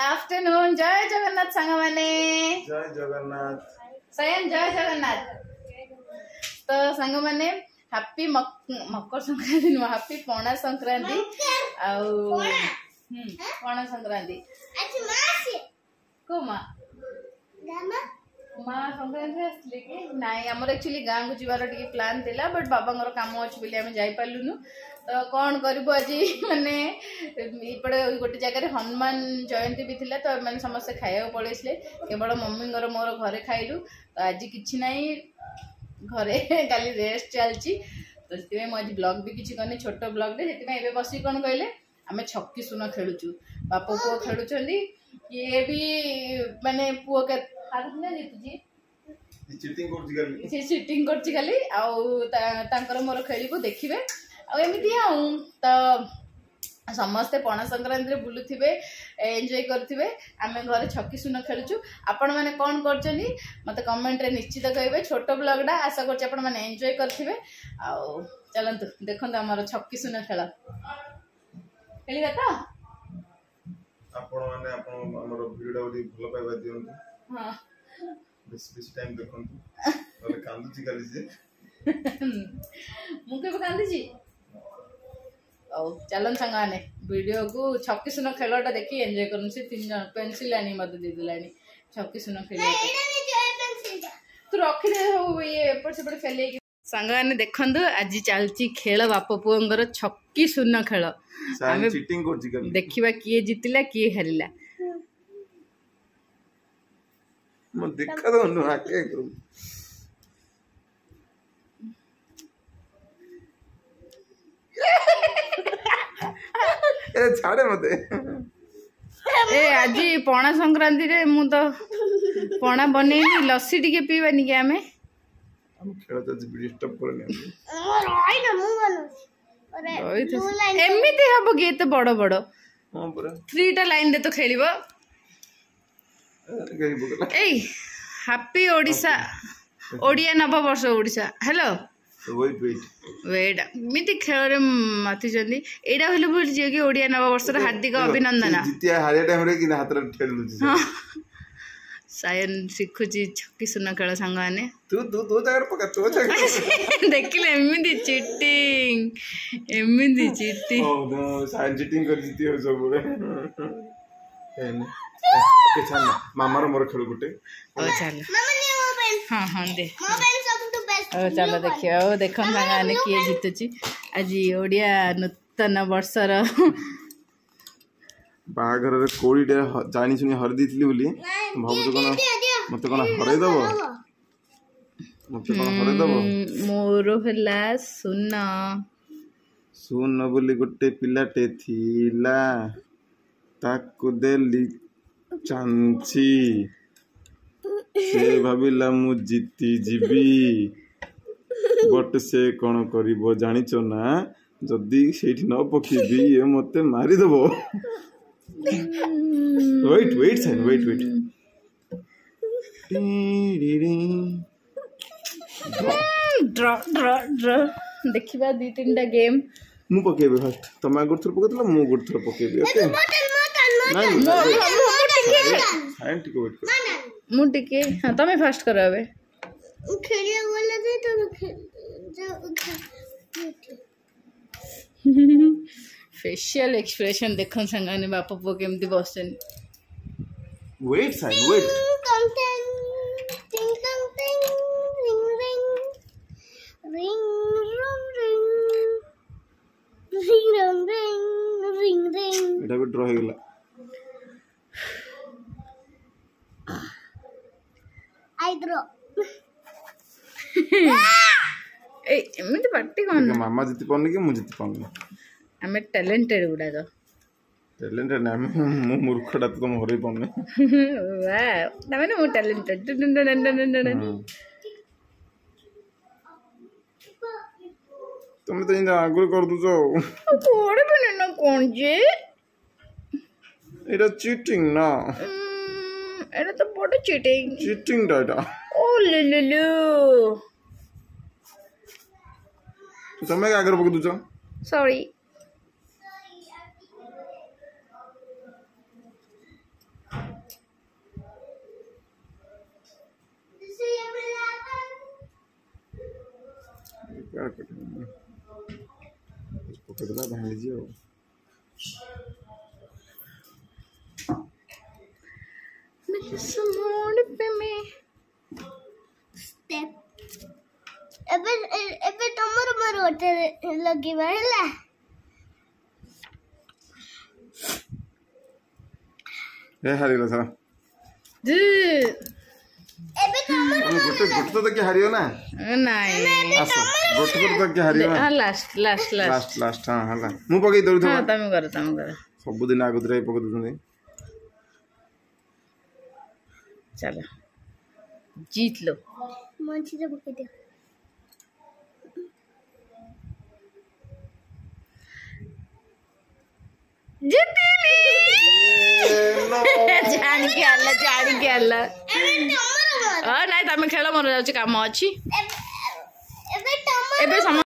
Afternoon जय जगन्नाथ सांग माने जय जगन्नाथ सयन जय जगन्नाथ। तो सांग माने हैप्पी मकर संक्रांति नु हैप्पी पणा संक्रांति पणा संक्रांति को माँ संक्रांति आसले कि नाई आमर एक्चुअली गाँव को जीवार टिके प्लान थिला बट बाबा काम अच्छे बोली आम जाई पारलुनु। तो कौन करू आज माने इपड़े गोटे जगह हनुमान जयंती भी थिला तो मैंने समस्त खाया पड़े केवल मम्मी मोर घरे खाइलु। तो आज किछि नाई घरे काली रेस्ट चलची तो से आज ब्लॉग भी किछि करनी छोट ब्लॉग से बस कौन कहले आम छक्की सुन खेलुचु बाप पुओ खेलुचंदी ये भी माने पुओ के चिटिंग करछि खाली आउर मोर खेलू देखिए आमती तो समस्ते पणा संक्रांति बुलुवे एंजॉय करुवे आम घर छक्की सुन खेलुचु। आपण मैंने कौन कर मत कमेंट रे निश्चित कहे छोट ब्लॉगटा आशा कर एंजॉय करुवे। चलतु देखते आम छक्की सुन खेल खेलिबा तो आपण माने आपण हमर वीडियो भल पाइबा दियंतु। हां बेस टाइम देखंतु तले कांदुची काली जे मु के कांदी छी। चलन संगाने वीडियो को छक्की सुन खेलटा देखी एंजॉय करन से तीन जन पेंसिल आनी मत दे दिलानी छक्की सुन खेल तू रखी दे हो ये एपट सेपट खेले संगाने देखंदु आज चलची खेल बाप पुओंगर छक्की सुन खेल आमे चीटिंग करछि काली देखिबा किए जितिला किए हारिला म देखा दो न आके करू ए छाड़े मते ए आज पणा संक्रांति रे मु तो पणा बनेनी लस्सी टिके पीबानी के आमे हम खेल तो डिस्टर्ब करने रोई ना मु बनो एमिति हबो गे तो बड़ बड़ हां पूरा 3टा लाइन दे तो खेलिबो ए हैप्पी ओडिशा ओडिया नववर्ष ओडिशा हेलो वेट मिति खेल मति जंदी एडा होले बोल जे कि ओडिया नववर्ष रे हार्दिक अभिनंदन जितिया हारिया टाइम रे कि हाथ रे ठेल लुची सायन सिखुची छक्की सुन खेल संग माने तू जगह पका तो जगह देखिले एमिति चीटिंग ओ नो सायन चीटिंग कर जीती हो सब रे के छान मामा रो मोर खेल गुटे ओ चल हां हां दे ओ चलो देखियो देखन संगाने किए जीतुची आज ओडिया नूतन वर्षर बाघर रे कोड़ी डे जानी सुनी हर दीतली बोली भाबु कोन मते कोन हरै दबो मोर हला सुन सुन बोली गुटे पिलाटे थिला ताकु देली चांची से भाविला मु जीती जीवी बट से कौन करिबो जानिचो ना जदी सेठी न पखीबी ये मते मारी देबो। वेट साइन वेट ड्र ड्र ड्र देखिबा 2-3टा गेम मु पकेबे फर्स्ट तमा गुड थ्रो पकेतला मु गुड थ्रो पकेबे ओके नहीं मु टिके हां तमे फर्स्ट करबे खेलिया बोले दे तो फेशियल एक्सप्रेशन देखन संगाने बापा पो केमती बसन वेट साइन वेट एटा भी ड्रॉ हो गेला आई ड्रॉ ए एमिति पार्टी कोन मामा जीति पन कि मु जीति पन हमें टैलेंटेड गुडा तो टैलेंटेड ना मु मूर्खडा तो तुम हरै पन वाह ना मैंने मु टैलेंटेड तुम तो इंदा आगुर कर दुजो कोड़े बने ना कोन जे एटा चीटिंग ना एटा तो बड़ चीटिंग डाटा ओ ले तमे आगर पक दुजो सॉरी ପକେଇଦେଲା ଭାଙ୍ଗି ଯିବ ଆଉ। ଏବେ ତମର ମୋର ଗୋଟେ ଲଗେଇବା ହେଲା। ହାରିଗଲା ସାରା ଏବେ ତମର ଗୋଟେ ତ କିଏ ହାରିବ ନା ନାଇଁ ଆସ ଗୋଟେ ତ କିଏ ହାରିବ ନା ଲାଷ୍ଟ ଲାଷ୍ଟ ଲାଷ୍ଟ ଲାଷ୍ଟ ହଁ ହେଲା ମୁଁ ପକେଇ ଦଉଥିବ ହଁ ତମେ କର ସବୁଦିନ ଆଗତୁରା ପକେଇ ଦଉଛନ୍ତି। चलो जीत लो ମଝିରେ ପକେଇ ଦିଅ। जीतली जान के आला ଏବେ ତମର ନାଇଁ ତମେ ଖେଳ ମୋର ଯାଉଛି କାମ ଅଛି ଏବେ ତମର ଏବେ